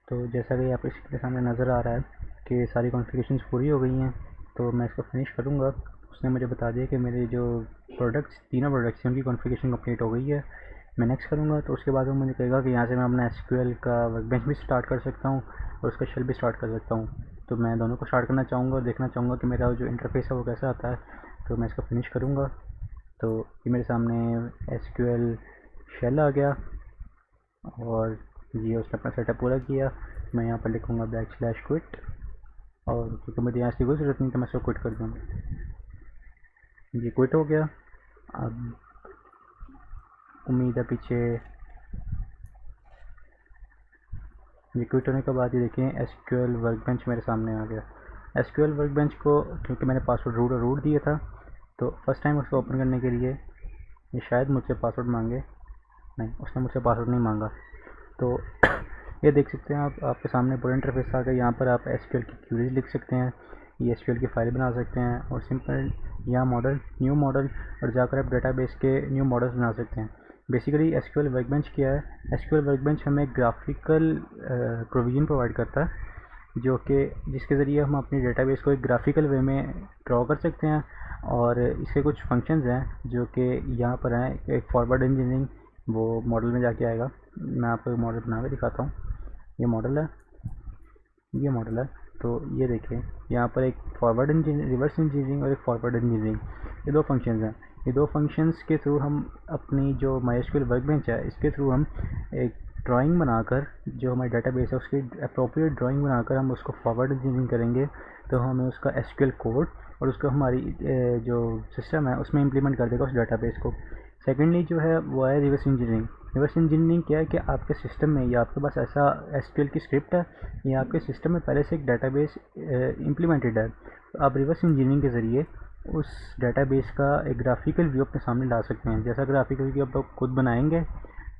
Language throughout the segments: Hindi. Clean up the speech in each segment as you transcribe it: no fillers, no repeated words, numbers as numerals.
तो जैसा कि आप इसके सामने नज़र आ रहा है कि सारी कॉन्फ़िगरेशंस पूरी हो गई हैं, तो मैं इसको फिनिश करूँगा। उसने मुझे बता दिया कि मेरे जो तीनों प्रोडक्ट्स हैं उनकी कॉन्फ़िगरेशन कंप्लीट हो गई है। मैं नेक्स्ट करूँगा तो उसके बाद वो मुझे कहेगा कि यहाँ से मैं अपना एसक्यूएल का वर्कबेंच भी स्टार्ट कर सकता हूँ और उसका शेल भी स्टार्ट कर सकता हूँ। तो मैं दोनों को स्टार्ट करना चाहूँगा और देखना चाहूँगा कि मेरा जो इंटरफेस है वो कैसा आता है। तो मैं इसको फिनिश करूँगा। तो ये मेरे सामने एसक्यूएल शेल आ गया और ये उसने अपना सेटअप पूरा किया। मैं यहाँ पर लिखूँगा /quit और क्योंकि मुझे यहाँ इसकी कोई ज़रूरत नहीं तो मैं इसको क्विट कर दूँगा। ये क्विट हो गया। अब उम्मीद है पीछे ये क्विट होने के बाद ये देखें एसक्यूएल वर्कबेंच मेरे सामने आ गया। एसक्यूएल वर्कबेंच को क्योंकि मैंने पासवर्ड रूट दिया था तो फर्स्ट टाइम उसको ओपन करने के लिए ये शायद मुझसे पासवर्ड मांगे। नहीं, उसने मुझसे पासवर्ड नहीं मांगा। तो ये देख सकते हैं आप, आपके सामने पूरा इंटरफेस आ गया। यहाँ पर आप एसक्यूएल की क्यूरीज लिख सकते हैं, ये एसक्यूएल की फाइल बना सकते हैं और सिंपल यहाँ मॉडल न्यू मॉडल और जाकर आप डेटाबेस के न्यू मॉडल्स बना सकते हैं। बेसिकली एसक्यूएल वर्कबेंच क्या है? एसक्यूएल वर्कबेंच हमें ग्राफिकल प्रोविज़न प्रोवाइड करता है जो कि जिसके ज़रिए हम अपनी डेटाबेस को एक ग्राफिकल वे में ड्रॉ कर सकते हैं। और इसके कुछ फंक्शंस हैं जो कि यहाँ पर हैं। एक फॉरवर्ड इंजीनियरिंग वो मॉडल में जाके आएगा। मैं आपको मॉडल बना के दिखाता हूँ। ये मॉडल है, ये मॉडल है। तो ये देखिए यहाँ पर एक फॉरवर्ड इंजीनियरिंग, रिवर्स इंजीनियरिंग और एक फॉरवर्ड इंजीनियरिंग, ये दो फंक्शंस हैं। ये दो फंक्शंस के थ्रू हम अपनी जो माइस्क्यूएल वर्कबेंच है इसके थ्रू हम एक ड्राइंग बनाकर जो हमारी डेटाबेस है उसकी अप्रोप्रिएट ड्राइंग बनाकर हम उसको फॉरवर्ड इंजीनियरिंग करेंगे तो हमें उसका एसक्यूएल कोड और उसका हमारी जो सिस्टम है उसमें इम्प्लीमेंट कर देगा उस डेटाबेस को। सेकेंडली जो है वो है रिवर्स इंजीनियरिंग। रिवर्स इंजीनियरिंग क्या है कि आपके सिस्टम में या आपके पास ऐसा एसक्यूएल की स्क्रिप्ट है या आपके सिस्टम में पहले से एक डेटाबेस इम्प्लीमेंटेड है। तो आप रिवर्स इंजीनियरिंग के ज़रिए उस डेटाबेस का एक ग्राफिकल व्यू अपने सामने ला सकते हैं। जैसा ग्राफिकल व्यू आप लोग खुद बनाएंगे,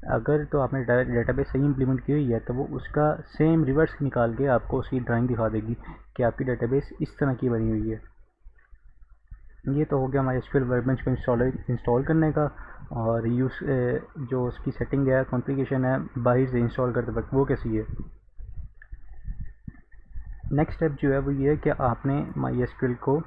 अगर तो आपने डेटाबेस सही इम्प्लीमेंट की हुई है तो वो उसका सेम रिवर्स निकाल के आपको उसकी ड्राइंग दिखा देगी कि आपकी डेटाबेस इस तरह की बनी हुई है। ये तो हो गया हमारे एसक्यूएल वर्कबेंच को इंस्टॉल करने का। और यूज़ जो उसकी सेटिंग है, कॉन्फ़िगरेशन है बाहर से इंस्टॉल करते वक्त वो कैसी है। नेक्स्ट स्टेप जो है वो ये है कि आपने माई एसक्यूएल को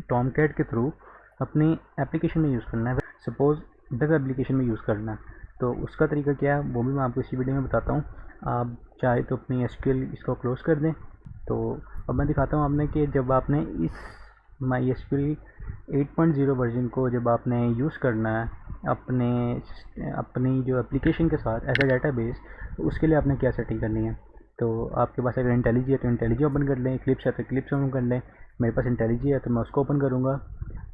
टॉमकैट के थ्रू अपनी एप्लीकेशन में यूज़ करना है। सपोज़ वेब एप्लीकेशन में यूज़ करना है तो उसका तरीका क्या है वो भी मैं आपको इसी वीडियो में बताता हूँ। आप चाहे तो अपनी एसक्यूएल इसको क्लोज़ कर दें। तो अब मैं दिखाता हूँ आपने कि जब आपने इस माई एसक्यूएल 8.0 वर्जन को जब आपने यूज़ करना है अपनी जो एप्लीकेशन के साथ एज ए डेटाबेस, तो उसके लिए आपने क्या सेटिंग करनी है। तो आपके पास अगर इंटेलिजी है तो इंटेलिजी ओपन कर लें, इक्लिप्स है तो इक्लिप्स ओपन कर लें। मेरे पास इंटेलिजी है तो मैं उसको ओपन करूँगा।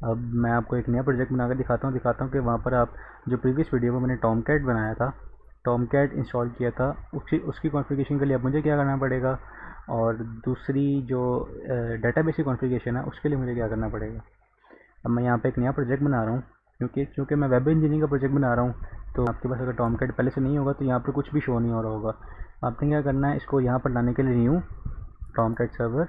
अब मैं आपको एक नया प्रोजेक्ट बना कर दिखाता हूँ कि वहाँ पर आप जो प्रीवियस वीडियो में मैंने टॉमकैट बनाया था, टॉमकैट इंस्टॉल किया था, उसकी कॉन्फ़िगरेशन के लिए अब मुझे क्या करना पड़ेगा और दूसरी जो डेटाबेस की कॉन्फ़िगरेशन है उसके लिए मुझे क्या करना पड़ेगा। अब मैं यहाँ पे एक नया प्रोजेक्ट बना रहा हूँ क्योंकि मैं वेब इंजीनियरिंग का प्रोजेक्ट बना रहा हूँ। तो आपके पास अगर टॉमकैट पहले से नहीं होगा तो यहाँ पर कुछ भी शो नहीं हो रहा होगा। आपने क्या करना है, इसको यहाँ पर लाने के लिए न्यू टॉमकैट सर्वर,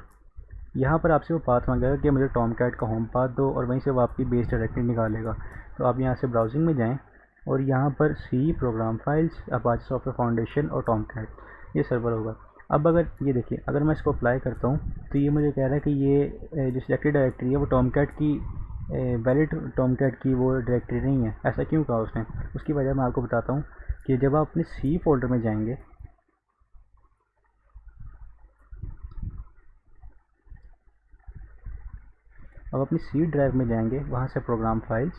यहाँ पर आपसे वो पाथ मांगेगा कि मुझे टॉमकैट का होम पाथ दो और वहीं से वो आपकी बेस डायरेक्टरी निकालेगा। तो आप यहाँ से ब्राउजिंग में जाएँ और यहाँ पर C program files, Apache software foundation और टॉमकैट ये सर्वर होगा। अब अगर ये देखिए अगर मैं इसको अप्लाई करता हूँ तो ये मुझे कह रहा है कि ये जो सिलेक्टेड डायरेक्टरी है वो टॉमकैट की वैलिड टॉमकैट की वो डायरेक्टरी नहीं है। ऐसा क्यों कहा उसने? उसकी वजह मैं आपको बताता हूँ कि जब आप अपने सी फोल्डर में जाएंगे, अब अपनी सी ड्राइव में जाएंगे, वहाँ से प्रोग्राम फाइल्स,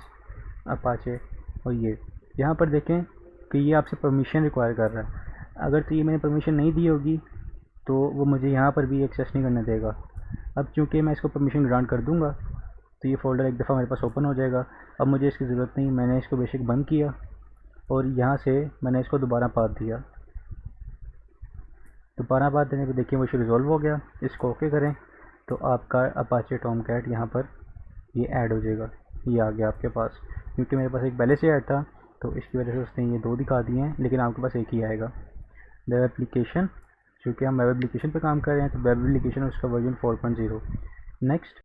अपाचे और ये यहाँ पर देखें कि ये आपसे परमिशन रिक्वायर कर रहा है। अगर तो ये मैंने परमिशन नहीं दी होगी तो वो मुझे यहाँ पर भी एक्सेस नहीं करने देगा। अब चूँकि मैं इसको परमिशन ग्रांट कर दूँगा तो ये फ़ोल्डर एक दफ़ा मेरे पास ओपन हो जाएगा। अब मुझे इसकी ज़रूरत नहीं, मैंने इसको बेशक बंद किया और यहाँ से मैंने इसको दोबारा पाथ दिया। दोबारा पाथ देने पर देखिए वो इशू रिज़ॉल्व हो गया। इसको ओके करें तो आपका अपाचे टॉमकैट यहाँ पर ये ऐड हो जाएगा। ये आ गया आपके पास, क्योंकि मेरे पास एक पहले से ऐड था तो इसकी वजह से उसने ये दो दिखा दिए हैं, लेकिन आपके पास एक ही आएगा। वेब एप्लीकेशन, चूँकि हम वेब एप्लीकेशन पे काम कर रहे हैं तो वेब एप्लीकेशन उसका वर्जन 4.0। नेक्स्ट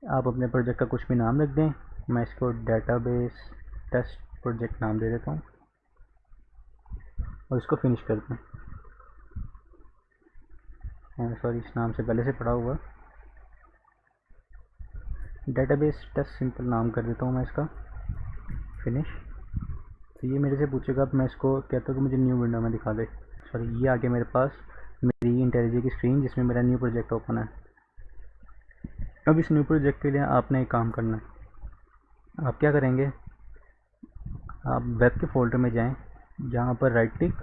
आप अपने प्रोजेक्ट का कुछ भी नाम रख दें। मैं इसको डेटाबेस टेस्ट प्रोजेक्ट नाम दे देता हूँ और इसको फिनिश कर दें। सॉरी इस नाम से पहले से पढ़ा हुआ। डेटाबेस टेस्ट सिंपल नाम कर देता हूँ मैं इसका, फिनिश। तो ये मेरे से पूछेगा, अब मैं इसको कहता हूँ कि मुझे न्यू विंडो में दिखा दे। सॉरी ये आ गया मेरे पास मेरी इंटेलिजे की स्क्रीन जिसमें मेरा न्यू प्रोजेक्ट ओपन है। अब इस न्यू प्रोजेक्ट के लिए आपने एक काम करना है। आप क्या करेंगे, आप वेब के फोल्डर में जाएं, यहाँ पर राइट क्लिक,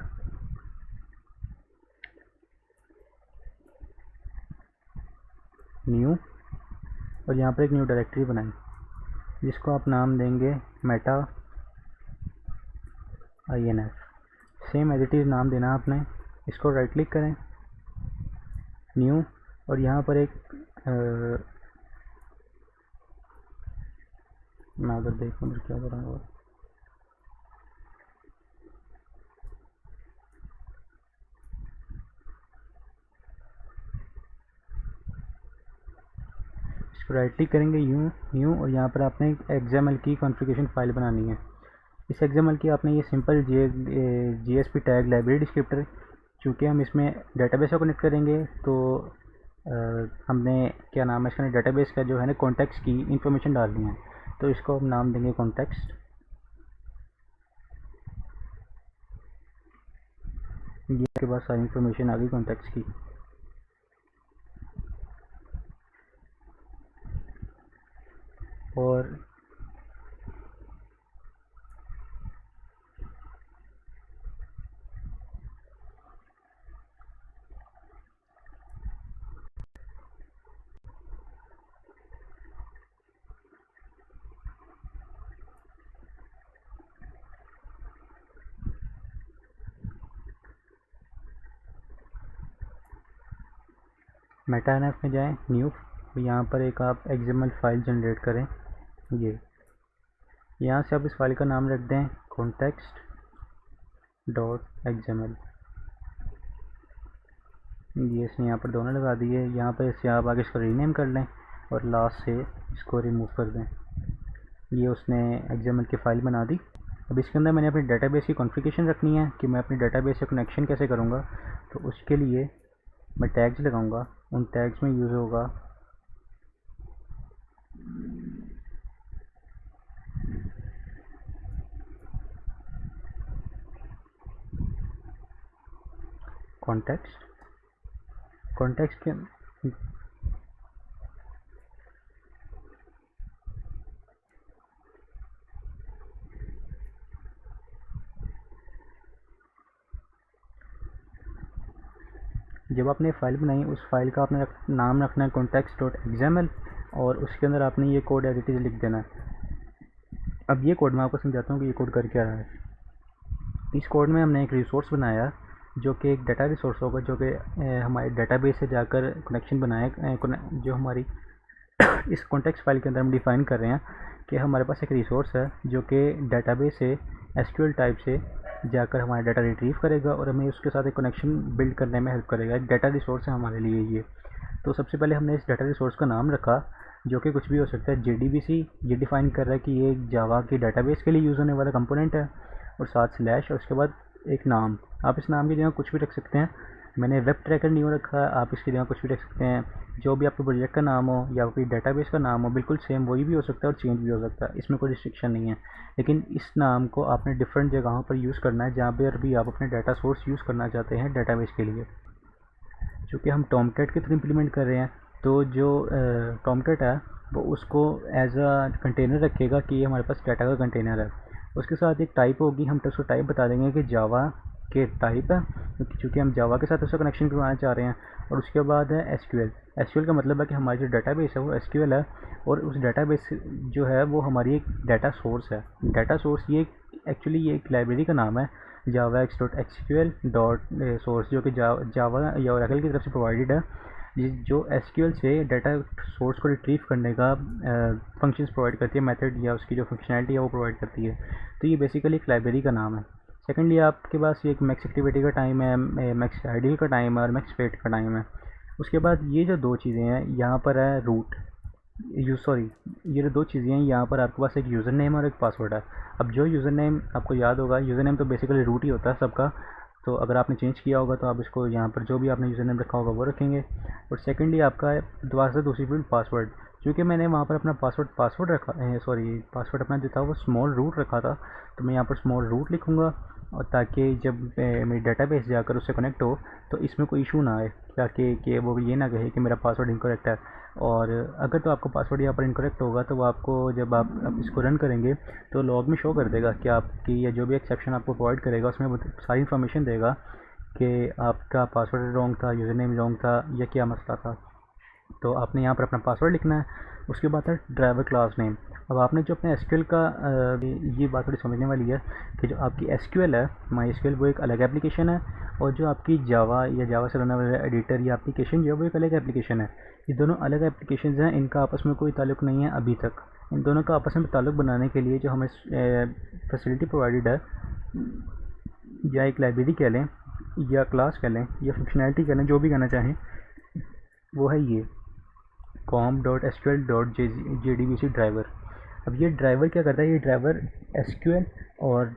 न्यू, और यहाँ पर एक न्यू डायरेक्टरी बनाएं जिसको आप नाम देंगे meta INF। Same as it is नाम देना आपने। इसको राइट क्लिक करें, न्यू, और यहाँ पर एक मैं उधर देखूँ उधर क्या करूँगा, इसको राइट क्लिक करेंगे न्यू, और यहाँ पर आपने एक XML की कॉन्फ़िगरेशन फाइल बनानी है। इस XML की आपने ये simple JSP tag library descriptor, चूँकि हम इसमें डेटाबेस को कनेक्ट करेंगे तो हमने क्या नाम है इसका, डेटाबेस का जो है ना कॉन्टेक्स्ट की इंफॉर्मेशन डालनी है, तो इसको हम नाम देंगे कॉन्टेक्स्ट। ये आपके पास सारी इंफॉर्मेशन आ गई कॉन्टेक्स्ट की। और मेटा एनएफ में जाएं, न्यू, यहाँ पर एक आप XML फाइल जनरेट करें। ये यहाँ से आप इस फाइल का नाम रख दें context.xml। ये इसने यहाँ पर दोनों लगा दिए। यहाँ पर इससे आप आगे इसको रीनेम कर लें और लास्ट से इसको रिमूव कर दें। ये उसने XML की फ़ाइल बना दी। अब इसके अंदर मैंने अपनी डेटाबेस की कॉन्फ़िगरेशन रखनी है कि मैं अपनी डेटाबेस से कनेक्शन कैसे करूँगा। तो उसके लिए मैं टैग्स लगाऊंगा, उन टैग्स में यूज़ होगा कॉन्टेक्स्ट के जब आपने फ़ाइल बनाई उस फाइल का आपने नाम रखना है context.xml, और उसके अंदर आपने ये कोड एज इट इज़ लिख देना है। अब ये कोड मैं आपको समझाता हूँ कि ये कोड कर क्या रहा है। इस कोड में हमने एक रिसोर्स बनाया जो कि एक डाटा रिसोर्स होगा, जो कि हमारे डेटाबेस से जाकर कनेक्शन बनाए, जो हमारी इस कॉन्टेक्स्ट फाइल के अंदर हम डिफ़ाइन कर रहे हैं कि हमारे पास एक रिसोर्स है जो कि डेटाबेस से SQL टाइप से जाकर हमारा डाटा रिट्रीव करेगा और हमें उसके साथ एक कनेक्शन बिल्ड करने में हेल्प करेगा। एक डाटा रिसोर्स है हमारे लिए ये। तो सबसे पहले हमने इस डाटा रिसोर्स का नाम रखा जो कि कुछ भी हो सकता है। JDBC ये डिफ़ाइन कर रहा है कि ये एक जावा की डाटाबेस के लिए यूज़ होने वाला कंपोनेंट है, और साथ स्लैश, और उसके बाद एक नाम। आप इस नाम की जगह कुछ भी रख सकते हैं। मैंने वेब ट्रैकर न्यू रखा है, आप इसकी जगह कुछ भी रख सकते हैं। जो भी आपके प्रोजेक्ट का नाम हो या कोई डेटाबेस का नाम हो बिल्कुल सेम वही भी हो सकता है और चेंज भी हो सकता है, इसमें कोई रिस्ट्रिक्शन नहीं है। लेकिन इस नाम को आपने डिफरेंट जगहों पर यूज़ करना है जहाँ पर भी आप अपने डाटा सोर्स यूज़ करना चाहते हैं डेटाबेस के लिए। चूँकि हम टॉमकैट के थ्रू इम्प्लीमेंट कर रहे हैं तो जो टॉमकैट है वो उसको एज अ कंटेनर रखेगा कि ये हमारे पास डाटा का कंटेनर है। उसके साथ एक टाइप होगी, हम तो उसको टाइप बता देंगे कि जावा के टाइप है, क्योंकि हम जावा के साथ उसका कनेक्शन करवाना चाह रहे हैं। और उसके बाद है SQL का मतलब है कि हमारी जो डाटाबेस है वो SQL है, और उस डाटाबेस जो है वो हमारी एक डाटा सोर्स है। डाटा सोर्स ये एक्चुअली ये एक लाइब्रेरी का नाम है, javax.sql.source, जो कि जावा या ओरेकल की तरफ से प्रोवाइडेड है, जो SQL से डाटा सोर्स को रिट्रीव करने का फंक्शंस प्रोवाइड करती है, मेथड या उसकी जो फंक्शनैलिटी है वो प्रोवाइड करती है। तो ये बेसिकली एक लाइब्रेरी का नाम है। सेकेंडली आपके पास एक मैक्स एक्टिविटी का टाइम है, मैक्स आइडियल का टाइम है और मैक्स वेट का टाइम है। उसके बाद ये जो दो चीज़ें हैं यहाँ पर है रूट, ये जो दो चीज़ें हैं यहाँ पर आपके पास एक यूज़र नेम और एक पासवर्ड है। अब जो यूज़र नेम आपको याद होगा, यूज़र नेम तो बेसिकली रूट ही होता है सबका, तो अगर आपने चेंज किया होगा तो आप इसको यहाँ पर जो भी आपने यूज़र नेम रखा होगा वो रखेंगे। और सेकेंडली आपका दोबारा से दूसरी फील्ड पासवर्ड, क्योंकि मैंने वहाँ पर अपना पासवर्ड रखा पासवर्ड अपना जो था वो स्मॉल रूट रखा था, तो मैं यहाँ पर स्मॉल रूट लिखूँगा, और ताकि जब मेरी डेटाबेस जाकर उससे कनेक्ट हो तो इसमें कोई इशू ना आए, ताकि कि वो ये ना कहे कि मेरा पासवर्ड इनकरेक्ट है। और अगर तो आपका पासवर्ड यहाँ पर इनकरेक्ट होगा तो वो आपको जब आप इसको रन करेंगे तो लॉग में शो कर देगा कि आपकी या जो भी एक्सेप्शन आपको प्रोवाइड करेगा उसमें सारी इन्फॉर्मेशन देगा कि आपका पासवर्ड रॉन्ग था, यूज़र नेम रॉन्ग था, या क्या मसला था। तो आपने यहाँ पर अपना पासवर्ड लिखना है। उसके बाद है ड्राइवर क्लास नेम। अब आपने जो अपने एसक्यूएल का ये बात थोड़ी समझने वाली है कि जो आपकी एसक्यूएल है, माई एसक्यूएल, वो एक अलग एप्लीकेशन है, और जो आपकी जावा या जावा से बनने वाला एडिटर या एप्लीकेशन जो है वो एक अलग एप्लीकेशन है। ये दोनों अलग एप्लीकेशन हैं, इनका आपस में कोई ताल्लुक़ नहीं है अभी तक। इन दोनों का आपस में ताल्लुक़ बनाने के लिए जो हमें फैसिलिटी प्रोवाइडेड है, या एक लाइब्रेरी कह लें, या क्लास कह लें, या फंक्शनैलिटी कह लें, जो भी कहना चाहें, वो है ये com.sql.jdbc ड्राइवर। अब ये ड्राइवर क्या करता है, ये ड्राइवर एसक्यूएल और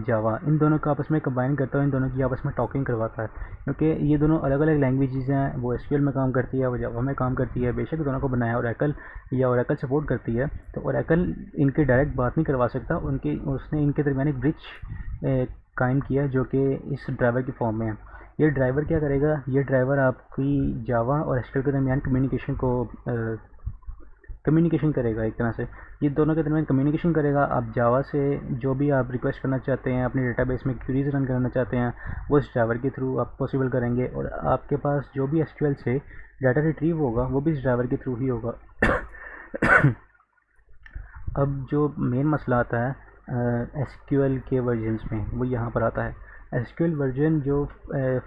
जावा इन दोनों को आपस में कंबाइन करता है, इन दोनों की आपस में टॉकिंग करवाता है, क्योंकि ये दोनों अलग अलग लैंग्वेजेस हैं। वो एसक्यूएल में काम करती है, वो जावा में काम करती है। बेशक दोनों को बनाया ओरेकल, या ओरेकल सपोर्ट करती है, तो ओरेकल इनके डायरेक्ट बात नहीं करवा सकता, उसने इनके दरमियान एक ब्रिज कायम किया जो कि इस ड्राइवर की फॉर्म में है। ये ड्राइवर क्या करेगा, ये ड्राइवर आपकी जावा और एसक्यूएल के दरमियान कम्युनिकेशन करेगा। एक तरह से ये दोनों के दरमियान कम्युनिकेशन करेगा। आप जावा से जो भी आप रिक्वेस्ट करना चाहते हैं, अपने डेटाबेस में क्वेरीज रन करना चाहते हैं, वो इस ड्राइवर के थ्रू आप पॉसिबल करेंगे, और आपके पास जो भी एसक्यूएल से डाटा रिट्रीव होगा वो भी इस ड्राइवर के थ्रू ही होगा। अब जो मेन मसला आता है एसक्यूएल के वर्जन्स में, वो यहाँ पर आता है। एसक्यूएल वर्जन जो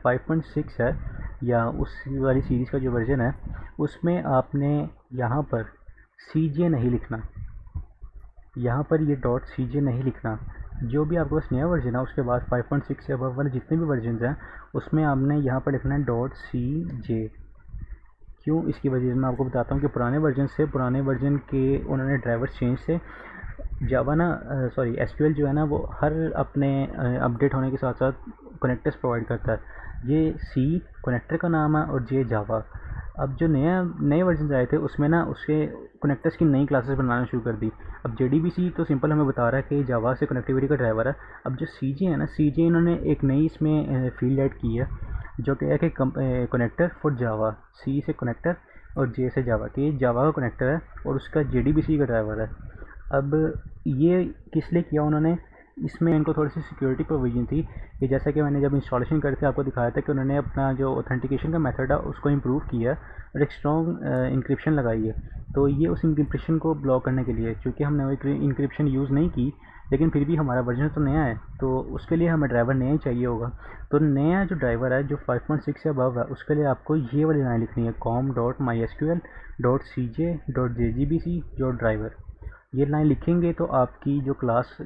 5.6 है, या उस वाली सीरीज़ का जो वर्जन है, उसमें आपने यहाँ पर CJ नहीं लिखना, यहाँ पर ये .CJ नहीं लिखना। जो भी आपके पास नया वर्जन है उसके बाद 5.6 से अबव वाले जितने भी वर्जन हैं उसमें आपने यहाँ पर लिखना है .CJ। क्यों, इसकी वजह मैं आपको बताता हूँ कि पुराने वर्जन के उन्होंने ड्राइवर्स चेंज थे। जावा एसक्यूएल जो है ना, वो हर अपने अपडेट होने के साथ साथ कनेक्टर्स प्रोवाइड करता है। ये सी कनेक्टर का नाम है और ये जावा। अब जो नए वर्जन आए थे उसमें ना उसके कनेक्टर्स की नई क्लासेस बनाना शुरू कर दी। अब JDBC तो सिंपल हमें बता रहा है कि जावा से कनेक्टिविटी का ड्राइवर है। अब जो CJ है ना, CJ इन्होंने एक नई इसमें फील्ड ऐड की है जो कि है कि कनेक्टर फॉर जावा। C से कनेक्टर और J से जावा, कि जावा का कनेक्टर है और उसका JDBC का ड्राइवर है। अब ये किस लिए किया उन्होंने, इसमें इनको थोड़ी सी सिक्योरिटी प्रोविजन थी कि जैसा कि मैंने जब इंस्टॉलेशन करके आपको दिखाया था कि उन्होंने अपना जो ऑथेंटिकेशन का मेथड है उसको इम्प्रूव किया और एक स्ट्रॉन्ग इंक्रिप्शन लगाई है। तो ये उस इंक्रिप्शन को ब्लॉक करने के लिए, चूँकि हमने वो इंक्रिप्शन यूज़ नहीं की, लेकिन फिर भी हमारा वर्जन तो नया है, तो उसके लिए हमें ड्राइवर नया ही चाहिए होगा। तो नया जो ड्राइवर है जो 5.6 से अबव है, उसके लिए आपको ये वाली लाइन लिखनी है, com.mysql.cj.jdbc.driver। ये लाइन लिखेंगे तो आपकी जो क्लास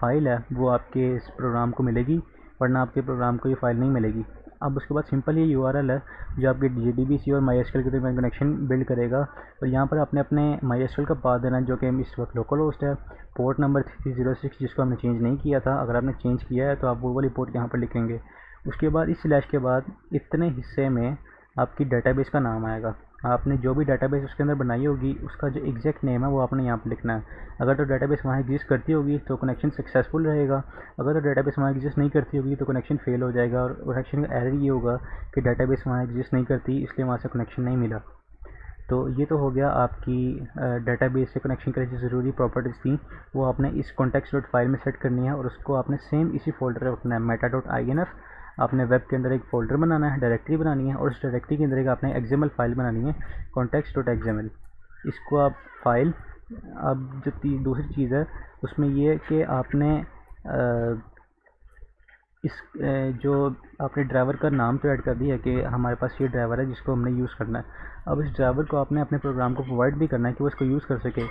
फ़ाइल है वो आपके इस प्रोग्राम को मिलेगी, वरना आपके प्रोग्राम को ये फ़ाइल नहीं मिलेगी। अब उसके बाद सिंपल ये URL है जो आपके JDBC और MySQL के दरमियान कनेक्शन बिल्ड करेगा। और यहाँ पर आपने अपने MySQL का पाथ देना जो कि इस वक्त लोकल होस्ट है, पोर्ट नंबर 3306, जिसको हमने चेंज नहीं किया था। अगर आपने चेंज किया है तो आप वो वाली पोर्ट यहाँ पर लिखेंगे। उसके बाद इस स्लैश के बाद इतने हिस्से में आपकी डेटाबेस का नाम आएगा। आपने जो भी डेटाबेस उसके अंदर बनाई होगी उसका जो एग्जैक्ट नेम है वो आपने यहाँ पर लिखना है। अगर तो डेटाबेस वहाँ एग्जिस्ट करती होगी तो कनेक्शन सक्सेसफुल रहेगा, अगर तो डेटाबेस वहाँ एग्जिस्ट नहीं करती होगी तो कनेक्शन फेल हो जाएगा। और कनेक्शन का एरर ये होगा कि डेटाबेस वहाँ एग्जिस्ट नहीं करती, इसलिए वहाँ से कनेक्शन नहीं मिला। तो ये तो हो गया आपकी डेटाबेस से कनेक्शन करने की ज़रूरी प्रॉपर्टीज़ थी, वो आपने इस context.file में सेट करनी है और उसको आपने सेम इसी फोल्डर में रखना है। meta.inf आपने वेब के अंदर एक फ़ोल्डर बनाना है, डायरेक्टरी बनानी है, और उस डायरेक्टरी के अंदर एक आपने XML फाइल बनानी है, context.xml। इसको आप फाइल, अब जो दूसरी चीज़ है उसमें ये है कि आपने जो आपने ड्राइवर का नाम तो ऐड कर दिया है कि हमारे पास ये ड्राइवर है जिसको हमने यूज़ करना है। अब इस ड्राइवर को आपने अपने प्रोग्राम को प्रोवाइड भी करना है कि वो इसको यूज़ कर सके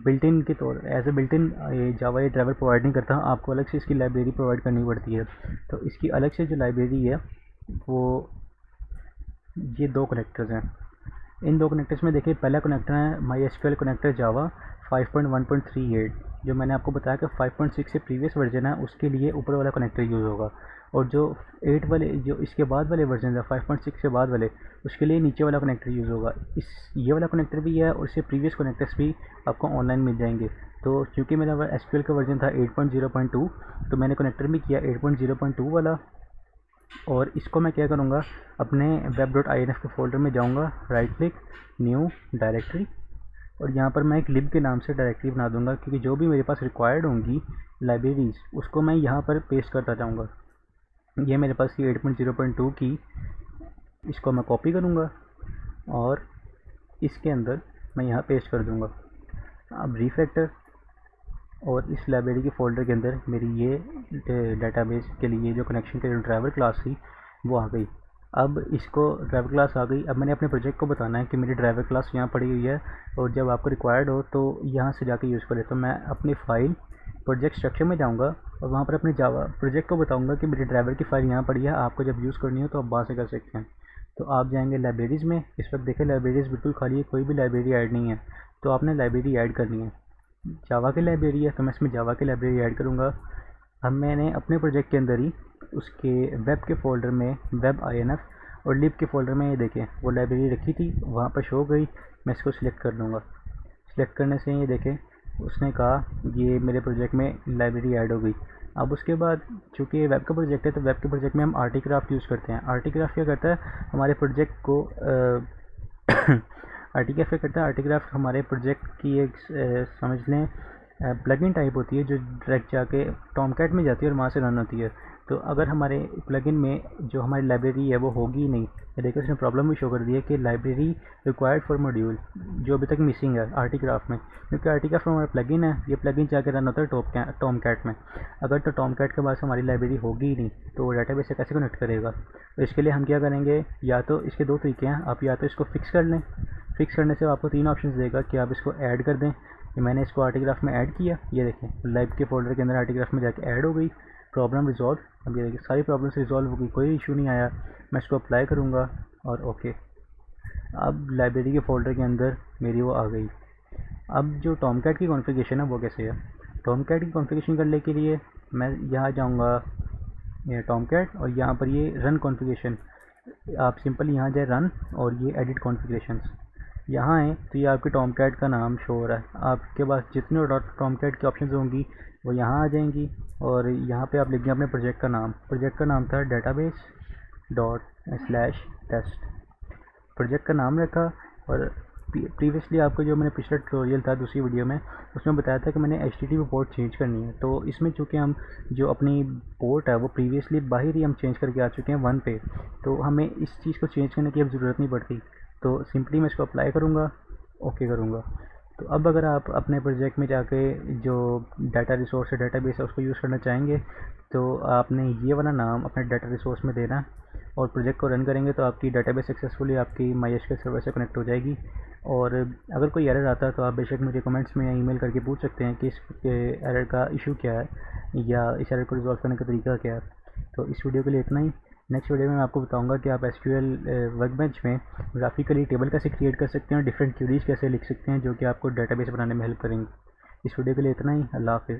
बिल्ट इन के तौर एज ए बिल्ट इन। जावा ये ड्राइवर प्रोवाइड नहीं करता, आपको अलग से इसकी लाइब्रेरी प्रोवाइड करनी पड़ती है। तो इसकी अलग से जो लाइब्रेरी है वो ये दो कनेक्टर्स हैं। इन दो कनेक्टर्स में देखिए, पहला कनेक्टर है MySQL कनेक्टर जावा 5.1.38। जो मैंने आपको बताया कि 5.6 से प्रीवियस वर्जन है उसके लिए ऊपर वाला कनेक्टर यूज़ होगा। और जो 8 वाले जो इसके बाद वाले वर्जन है 5.6 के बाद वाले, उसके लिए नीचे वाला कनेक्टर यूज़ होगा। इस ये वाला कनेक्टर भी है और इससे प्रीवियस कनेक्टर्स भी आपको ऑनलाइन मिल जाएंगे। तो क्योंकि मेरा एसक्यूएल का वर्जन था 8.0.2, तो मैंने कनेक्टर भी किया 8.0.2 वाला। और इसको मैं क्या करूँगा, अपने web.inf के फोल्डर में जाऊँगा, राइट क्लिक, न्यू डायरेक्टरी, और यहाँ पर मैं एक लिब के नाम से डायरेक्टरी बना दूँगा, क्योंकि जो भी मेरे पास रिक्वायर्ड होंगी लाइब्रेरीज़ उसको मैं यहाँ पर पेस्ट करता जाऊँगा। ये मेरे पास ये 8.0.2 की, इसको मैं कॉपी करूँगा और इसके अंदर मैं यहाँ पेस्ट कर दूँगा। अब रिफैक्टर, और इस लाइब्रेरी के फ़ोल्डर के अंदर मेरी ये डेटाबेस के लिए जो कनेक्शन के जो ड्राइवर क्लास थी वो आ गई। अब इसको ड्राइवर क्लास आ गई। अब मैंने अपने प्रोजेक्ट को बताना है कि मेरी ड्राइवर क्लास यहाँ पड़ी हुई है, और जब आपको रिक्वायर्ड हो तो यहाँ से जाके यूज़ करें। तो मैं अपनी फ़ाइल प्रोजेक्ट स्ट्रक्चर में जाऊँगा और वहाँ पर अपने जावा प्रोजेक्ट को बताऊँगा कि मेरी ड्राइवर की फ़ाइल यहाँ पड़ी है, आपको जब यूज़ करनी हो तो आप वहाँ से कर सकते हैं। तो आप जाएंगे लाइब्रेरीज़ में। इस वक्त देखें लाइब्रेरीज़ बिल्कुल खाली है, कोई भी लाइब्रेरी ऐड नहीं है। तो आपने लाइब्रेरी ऐड करनी है। जावा की लाइब्रेरी है तो मैं इसमें जावा की लाइब्रेरी ऐड करूँगा। अब मैंने अपने प्रोजेक्ट के अंदर ही उसके वेब के फ़ोल्डर में web.inf और लिब के फ़ोल्डर में ये देखें वो लाइब्रेरी रखी थी, वहाँ पर शो हो गई। मैं इसको सिलेक्ट कर लूँगा। सिलेक्ट करने से ये देखें उसने कहा ये मेरे प्रोजेक्ट में लाइब्रेरी ऐड हो गई। अब उसके बाद चूँकि वेब का प्रोजेक्ट है तो वेब के प्रोजेक्ट में हम आर्टिक्राफ्ट यूज़ करते हैं। आर्टिक्राफ्ट क्या करता है, हमारे प्रोजेक्ट को आर्टिक्राफ्ट क्या करता है, आर्टिक्राफ्ट हमारे प्रोजेक्ट की एक समझ लें प्लगइन टाइप होती है जो डायरेक्ट जाके टॉमकैट में जाती है और वहाँ से रन होती है। तो अगर हमारे प्लगइन में जो हमारी लाइब्रेरी है वो होगी ही नहीं, ये देखो इसने प्रॉब्लम भी शो कर दी है कि लाइब्रेरी रिक्वायर्ड फॉर मॉड्यूल, जो अभी तक मिसिंग है आर्टिक्राफ्ट में। क्योंकि आर्टिक्राफ्ट में हमारा प्लगइन है, ये प्लगइन जाके रन होता है टॉमकैट में। अगर तो टॉमकैट के पास हमारी लाइब्रेरी होगी ही नहीं तो डेटाबेस से कैसे कनेक्ट करेगा। तो इसके लिए हम क्या करेंगे, या तो इसके दो तरीके हैं, आप या तो इसको फिक्स कर लें। फिक्स करने से आपको 3 ऑप्शंस देगा कि आप इसको ऐड कर दें। कि मैंने इसको आर्टिक्राफ्ट में ऐड किया, ये देखें लाइव के फोल्डर के अंदर आर्टिक्राफ्ट में जाके ऐड हो गई। प्रॉब्लम रिजॉल्व, अब ये देखिए सारी प्रॉब्लम्स रिजॉल्व हो गई, कोई इशू नहीं आया। मैं इसको अप्लाई करूँगा और ओके। अब लाइब्रेरी के फोल्डर के अंदर मेरी वो आ गई। अब जो टॉमकैट की कॉन्फ़िगरेशन है वो कैसे है, टॉमकैट की कॉन्फ़िगरेशन करने के लिए मैं यहाँ जाऊँगा ये टॉमकैट, और यहाँ पर ये रन कॉन्फ़िगरेशन, आप सिंपल यहाँ जाए रन और ये एडिट कॉन्फ़िगरेशंस यहाँ है। तो ये आपके टॉमकैट का नाम शो हो रहा है। आपके पास जितने टॉमकैट की ऑप्शंस होंगी वो यहाँ आ जाएंगी, और यहाँ पे आप लिख दें अपने प्रोजेक्ट का नाम। प्रोजेक्ट का नाम था database./test, प्रोजेक्ट का नाम रखा। और प्रीवियसली आपको जो मैंने पिछला ट्यूटोरियल था दूसरी वीडियो में उसमें बताया था कि मैंने HTTP पोर्ट चेंज करनी है। तो इसमें चूँकि हम जो अपनी पोर्ट है वो प्रीवियसली बाहर ही हम चेंज करके आ चुके हैं 1 पे, तो हमें इस चीज़ को चेंज करने की अब ज़रूरत नहीं पड़ती। तो सिंपली मैं इसको अप्लाई करूँगा, ओके करूँगा। तो अब अगर आप अपने प्रोजेक्ट में जाके जो डाटा रिसोर्स है, डाटाबेस है, उसको यूज़ करना चाहेंगे तो आपने ये वाला नाम अपने डाटा रिसोर्स में देना, और प्रोजेक्ट को रन करेंगे तो आपकी डाटाबेस सक्सेसफुली आपकी MySQL सर्वर से कनेक्ट हो जाएगी। और अगर कोई एरर आता है तो आप बेशक मुझे कमेंट्स में या ईमेल करके पूछ सकते हैं कि इस एरर का इशू क्या है या इस एरर को रिजॉल्व करने का तरीका क्या है। तो इस वीडियो के लिए इतना ही। नेक्स्ट वीडियो में मैं आपको बताऊंगा कि आप SQL वर्कबेंच में ग्राफिकली टेबल कैसे क्रिएट कर सकते हैं और डिफरेंट क्वेरीज कैसे लिख सकते हैं जो कि आपको डेटाबेस बनाने में हेल्प करेंगे। इस वीडियो के लिए इतना ही। अल्लाह हाफिज़।